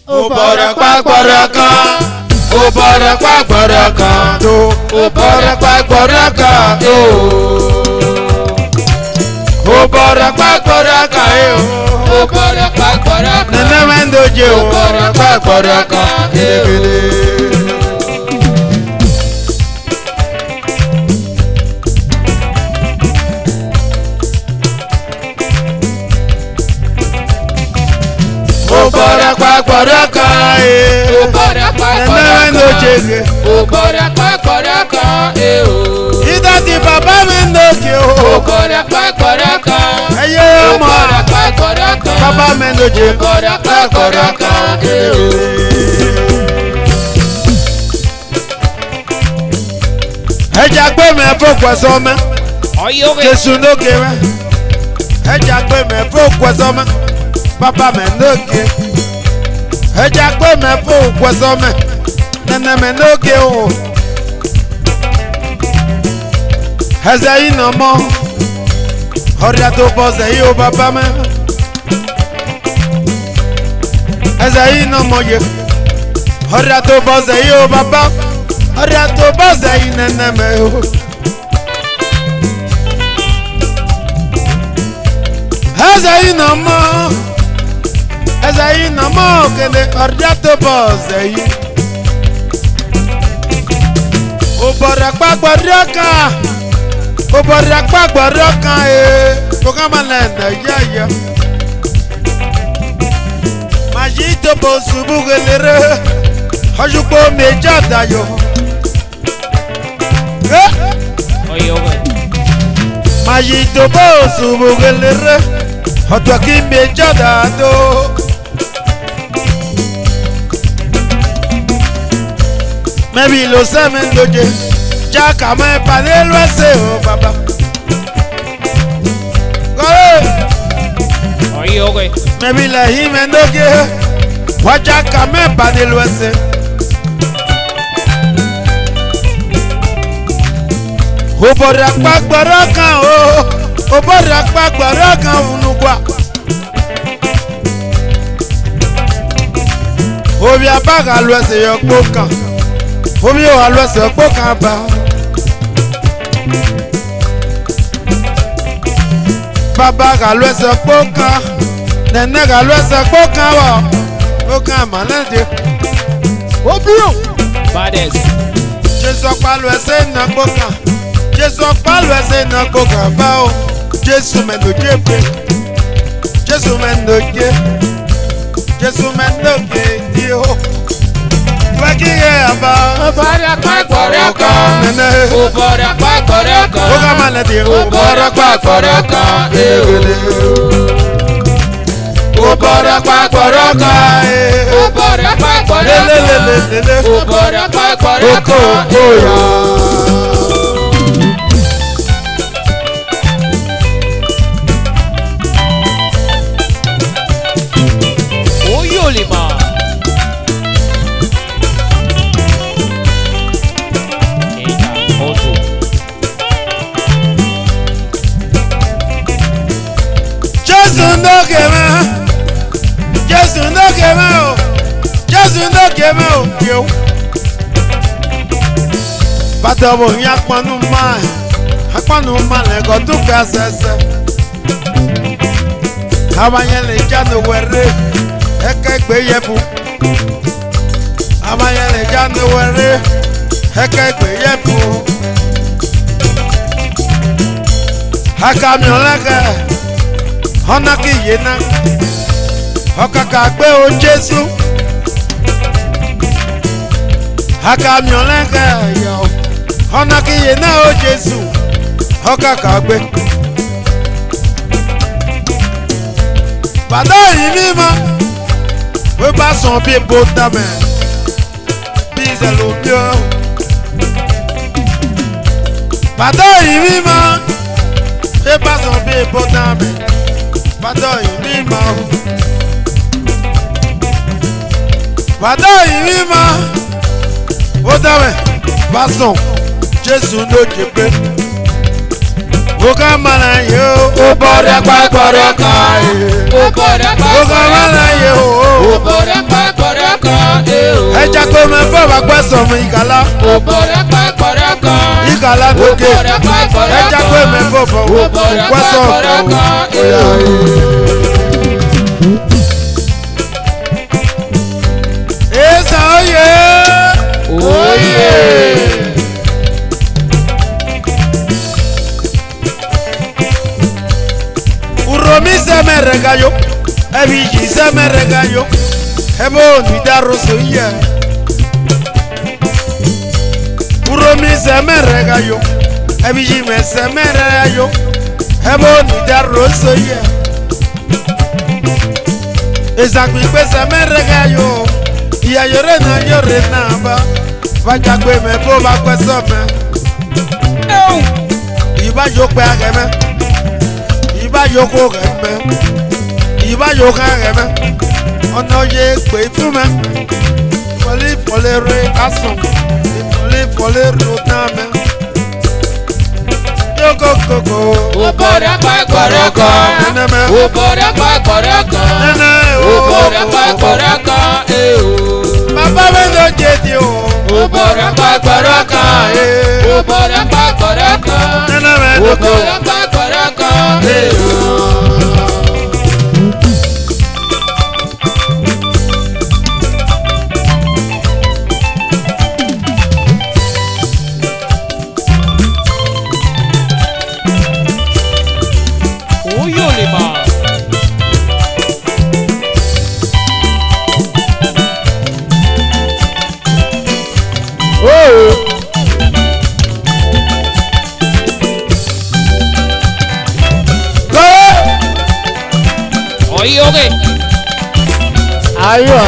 Bora kwa baraka, o bora kwa baraka, o bora kwa baraka, o bora kwa baraka, o bora kwa baraka, nana mendo je o bora kwa baraka, o bora kwa baraka, o bora kwa baraka, o bora kwa baraka, ida di baba mendo je o bora kwa baraka, ayo mo bora kwa baraka, baba mendo je bora kwa baraka, eja gbe me fokwa so me Jesu no gewe eja gbe me fokwa so me Papa me noge, eja gbe me fo kweso me, nene me noge o. Eze ino mo, oria to boze yo papa me. Eze ino mo ye, oria to boze yo papa, oria to boze nene me o. Eze ino mo. Ezayi na mo kele orjato bozeyi obora pagboroka kokama na yaya majito bosubu gelere hajupo mejada yo majito bosubu gelere hotoki mejada do Maybe lo semen doje, jaka me pale lo se o baba. Go. Maybe la hime doje, wa jaka me pale lo se. Obora pagbara kan o, obora pagbara kan unugwa. Obi abaga lo se yo pokan. Omi o alose pokan ba Baba ga alose pokan Nene ga alose pokan wa Pokan malade Obi o Bades Jesu pa alose na pokan Jesu pa alose na pokan ba o Jesu me no je pe Jesu me no je Jesu me no je yo Obora kwa baraka, obora kwa baraka, oga maladi obora kwa baraka, obora kwa baraka, obora kwa baraka, obora kwa baraka, oyolima. Jesu no keme o Jesu no keme o yo Bata bo nya panu ma le go tu ka sese Abanye le janu were eke gbe yefu Abanye le janu were eke gbe yefu Hakami olaka Ona ki yena Okaka gbe o Jesu Hakami olaka yo Ona ki yena o Jesu Okaka gbe Bada yi ma We ba son bi bota me Bi zelo bio Bada yi ma We ba son bi bota me Fàdọ̀ ìmí mọ́. Fàdọ̀ ìmí mọ́. Ó dáwẹ̀ Básùn Jésù lókè pé. Ó ká mana yé o. Ó bọ̀rẹ̀ pàgbọ̀rẹ̀ kan. Ó bọ̀rẹ̀ Ó ká mana yé o. Ó bọ̀rẹ̀ pàgbọ̀rẹ̀ kan. Ẹja kó mẹ fọ́ bá pẹ́ sọ̀mù ìkàlá. Ó bọ̀rẹ̀ pàgbọ̀rẹ̀ kan. Ìkàlá lókè. Ó bọ̀rẹ̀ pàgbọ̀rẹ̀ kan. Ẹja kó mẹ fọ́ fọ́ Ó bọ̀rẹ̀ pẹ́ sọ̀mù. pàgbọ̀rẹ̀ kan. Èsà oyè. Oyè. Uromi sẹ́mẹ̀rẹ̀ gayo. Ẹbí yìí sẹ́mẹ̀rẹ̀ gayo. Ebo ni daro soya. Uromi sẹ́mẹ̀rẹ̀ gayo. Ẹbí yìí mẹ sẹ́mẹ̀rẹ̀ gayo. Ebo ni daro soya. Ezakpikpe sẹ́mẹ̀rẹ̀ gayo. Ìyá yọrẹ náà yọrẹ náà bá. Fàjàgbé mẹ bó bá pẹ́ sọ́mẹ. Ìbá yóò pẹ́ agẹmẹ. Ìbá yóò kó agẹmẹ. Ìbá yóò ká agẹmẹ. Ọ̀nà yẹ pé fún mẹ. Ìfọ̀lẹ́ rẹ̀ kásùn. Ìfọ̀lẹ́ rẹ̀ náà mẹ. Yókò kòkò. Ó bọ̀rẹ̀ pàgbọ̀rẹ̀ kan. Nẹ́nẹ́. Ó bọ̀rẹ̀ pàgbọ̀rẹ̀ kan. Nẹ́nẹ́. Ó bọ̀rẹ̀ pàgbọ̀rẹ̀ kan. Bàbá bẹ́ẹ̀ ló jẹ di o. Ó bọ̀rẹ̀ pàgbọ̀rẹ̀ kan. Ó bọ̀rẹ̀ pàgbọ̀rẹ̀ kan. Nẹ́nẹ́ mẹ́ Ó dókò. bọ̀rẹ̀ pàgbọ̀rẹ̀ kan. Ó yóò lè mọ̀. Oye, oye. Ayọ̀.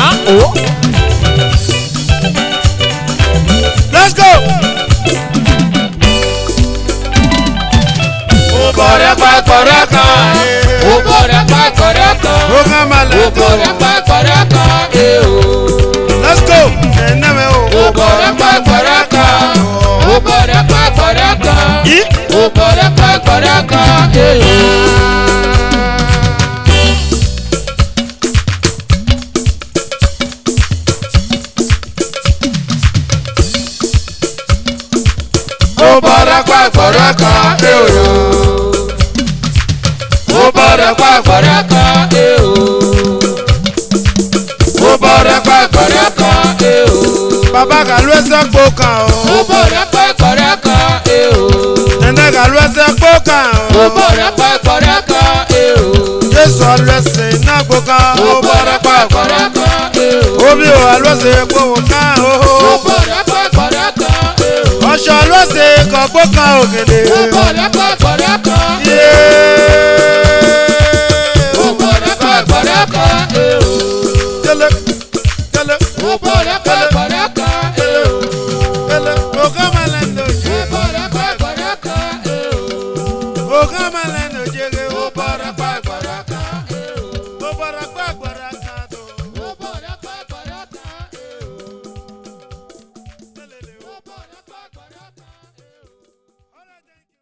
Ayọ̀. Let's go. Ó bọ̀rẹ̀ pàgbọ̀rẹ̀ kan. Ó bọ̀rẹ̀ pàgbọ̀rẹ̀ kan. Ó ká máa lẹ̀ Ó tó. bọ̀rẹ̀ pàgbọ̀rẹ̀ kan. Let's go. Ẹ̀nẹ́ mẹ́ o. Ó bọ̀rẹ̀ pàgbọ̀rẹ̀ kan. Ó bọ̀rẹ̀ pàgbọ̀rẹ̀ kan. Yí. Ó bọ̀rẹ̀ pàgbọ̀rẹ̀ kan. Ó bọ̀rẹ̀ pàgbọ̀rẹ̀ kan. Ó bọ̀rẹ̀ pàgbọ̀rẹ̀ kan. Ó bọ̀rẹ̀ pàgbọ̀rẹ̀ kan. Bàbá kàlú ẹsẹ̀ kó kàn Ó o. bọ̀rẹ̀ pàgbọ̀rẹ̀ kan. Ẹ̀nẹ́ kàlú ẹsẹ̀ kó kàn Ó o. bọ̀rẹ̀ pàgbọ̀rẹ̀ kan. Jésù ọlọ́sẹ̀ náà gbó kàn Ó o. bọ̀rẹ̀ pàgbọ̀rẹ̀ kan. Omi ò ọlọ́sẹ̀ kó o kàn Ó o. bọ̀rẹ̀ pàgbọ̀rẹ̀ kan. Ọ̀ṣọ́ ọlọ́sẹ̀ kọ̀ gbó kàn ògèdè. Ó bọ̀rẹ̀ pàgbọ̀rẹ̀ kan.